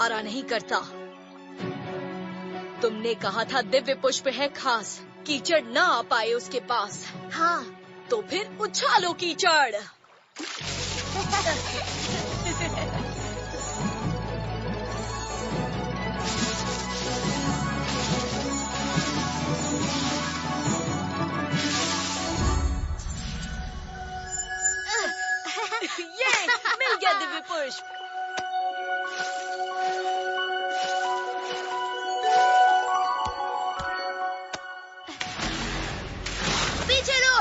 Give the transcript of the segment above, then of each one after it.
दोबारा नहीं करता। तुमने कहा था दिव्य पुष्प है खास, कीचड़ ना आ पाए उसके पास। हाँ, तो फिर उछालो कीचड़। ये मिल गया दिव्य पुष्प। पीछे लो।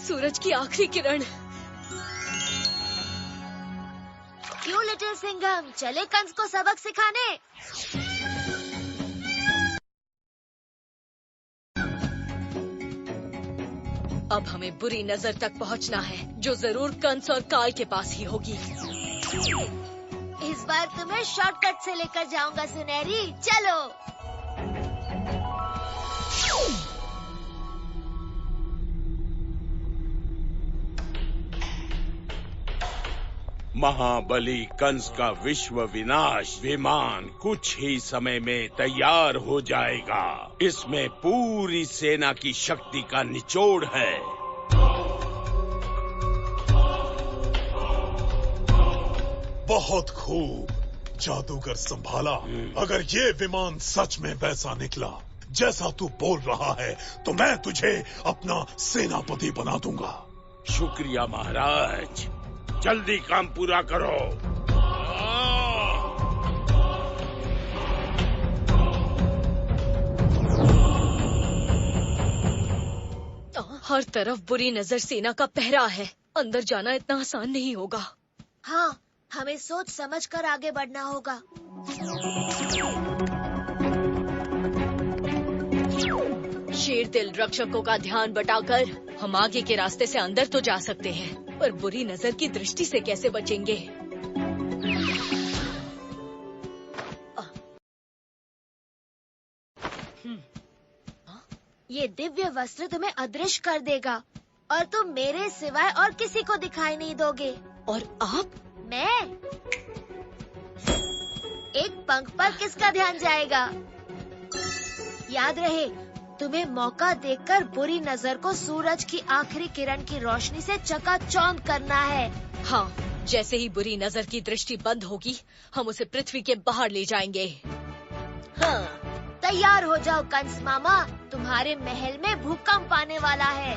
सूरज की आखिरी किरण। क्यों लिटिल सिंघम, चले कंस को सबक सिखाने। अब हमें बुरी नजर तक पहुंचना है, जो जरूर कंस और काल के पास ही होगी। इस बार तुम्हें शॉर्टकट से लेकर जाऊंगा सुनहरी, चलो। महाबली कंस का विश्व विनाश विमान कुछ ही समय में तैयार हो जाएगा। इसमें पूरी सेना की शक्ति का निचोड़ है। बहुत खूब जादूगर संभाला। अगर ये विमान सच में वैसा निकला जैसा तू बोल रहा है, तो मैं तुझे अपना सेनापति बना दूंगा। शुक्रिया महाराज, जल्दी काम पूरा करो। हर तरफ बुरी नजर सेना का पहरा है, अंदर जाना इतना आसान नहीं होगा। हाँ, हमें सोच समझ कर आगे बढ़ना होगा। शेर दिल रक्षकों का ध्यान बटाकर हम आगे के रास्ते से अंदर तो जा सकते हैं, पर बुरी नजर की दृष्टि से कैसे बचेंगे? ये दिव्य वस्त्र तुम्हें अदृश्य कर देगा और तुम मेरे सिवाय और किसी को दिखाई नहीं दोगे। और आप? मैं? एक पंख पर किसका ध्यान जाएगा? याद रहे, तुम्हें मौका देखकर बुरी नजर को सूरज की आखिरी किरण की रोशनी से चकाचौंध करना है। हाँ, जैसे ही बुरी नजर की दृष्टि बंद होगी, हम उसे पृथ्वी के बाहर ले जाएंगे। हाँ, तैयार हो जाओ कंस मामा, तुम्हारे महल में भूकंप आने वाला है।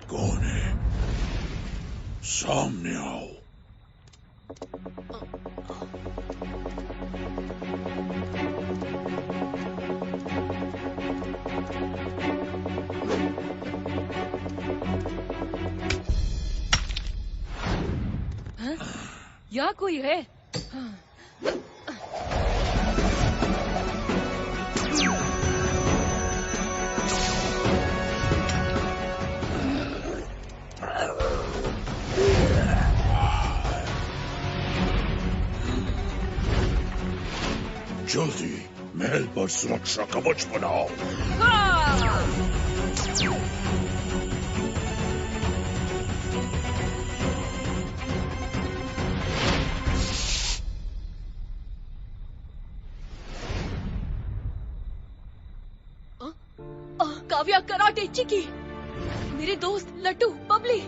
कौन है? सामने आओ। यहाँ कोई है? जल्दी महल पर सुरक्षा कवच बनाओ। काव्या कराटे चिकी, मेरे दोस्त लट्टू बबली।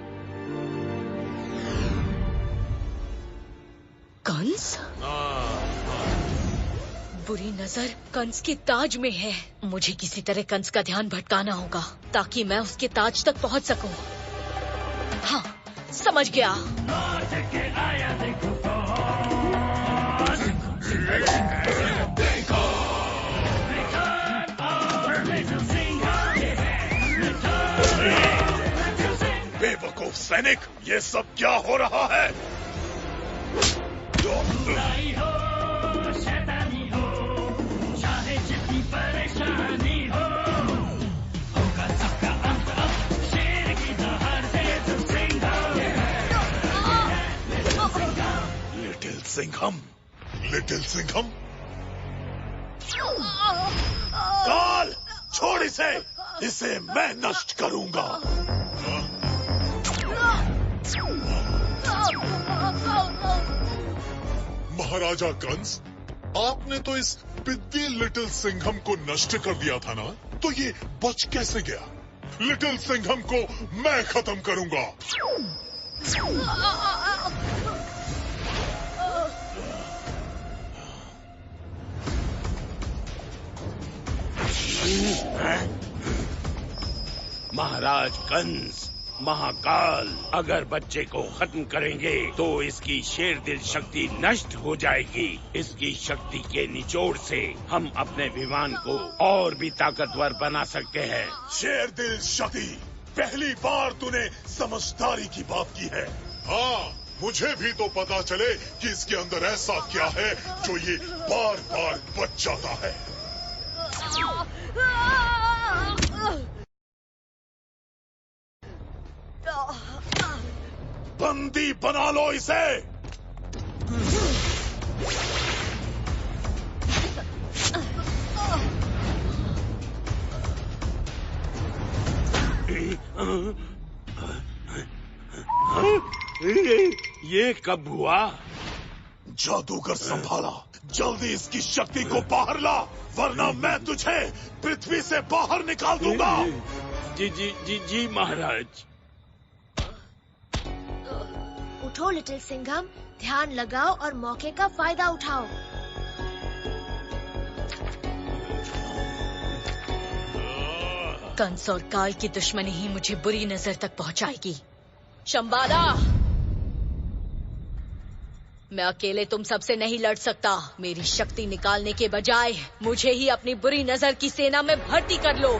कंस? बुरी नजर कंस के ताज में है। मुझे किसी तरह कंस का ध्यान भटकाना होगा ताकि मैं उसके ताज तक पहुंच सकूं। हाँ, समझ गया। बेवकूफ सैनिक, ये सब क्या हो रहा है? लिटिल सिंघम, काल, छोड़ इसे मैं नष्ट करूंगा। महाराजा कंस, आपने तो इस पिद्दी लिटिल सिंघम को नष्ट कर दिया था ना, तो ये बच कैसे गया? लिटिल सिंघम को मैं खत्म करूंगा। महाराज कंस, महाकाल, अगर बच्चे को खत्म करेंगे तो इसकी शेर दिल शक्ति नष्ट हो जाएगी। इसकी शक्ति के निचोड़ से हम अपने विमान को और भी ताकतवर बना सकते हैं। शेर दिल शक्ति, पहली बार तूने समझदारी की बात की है। हाँ, मुझे भी तो पता चले कि इसके अंदर ऐसा क्या है जो ये बार बार बच जाता है। बंदी बना लो इसे। ये कब हुआ? जादूगर संभाला, जल्दी इसकी शक्ति को बाहर ला, वरना मैं तुझे पृथ्वी से बाहर निकाल दूंगा। जी महाराज। उठो लिटिल सिंघम, ध्यान लगाओ और मौके का फायदा उठाओ। कंस और काल की दुश्मनी ही मुझे बुरी नजर तक पहुंचाएगी। शंबाला, मैं अकेले तुम सबसे नहीं लड़ सकता। मेरी शक्ति निकालने के बजाय मुझे ही अपनी बुरी नजर की सेना में भर्ती कर लो।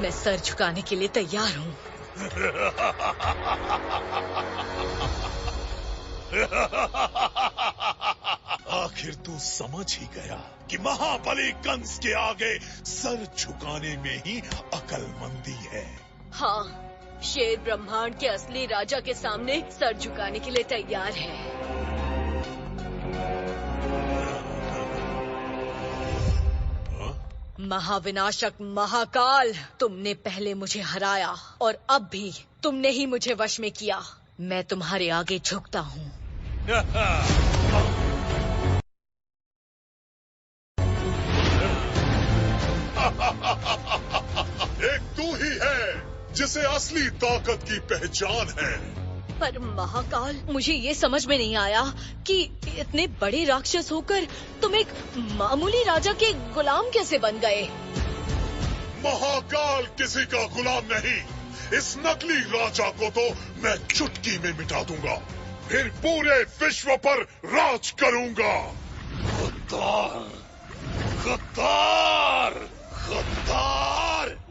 मैं सर झुकाने के लिए तैयार हूँ। आखिर तू समझ ही गया कि महाबली कंस के आगे सर झुकाने में ही अकलमंदी है। हाँ, शेर ब्रह्मांड के असली राजा के सामने सर झुकाने के लिए तैयार है। महाविनाशक महाकाल, तुमने पहले मुझे हराया और अब भी तुमने ही मुझे वश में किया। मैं तुम्हारे आगे झुकता हूँ। एक तू ही है जिसे असली ताकत की पहचान है। पर महाकाल, मुझे ये समझ में नहीं आया कि इतने बड़े राक्षस होकर तुम एक मामूली राजा के गुलाम कैसे बन गए? महाकाल किसी का गुलाम नहीं। इस नकली राजा को तो मैं चुटकी में मिटा दूंगा, फिर पूरे विश्व पर राज करूंगा। गद्दार, गद्दार, गद्दार।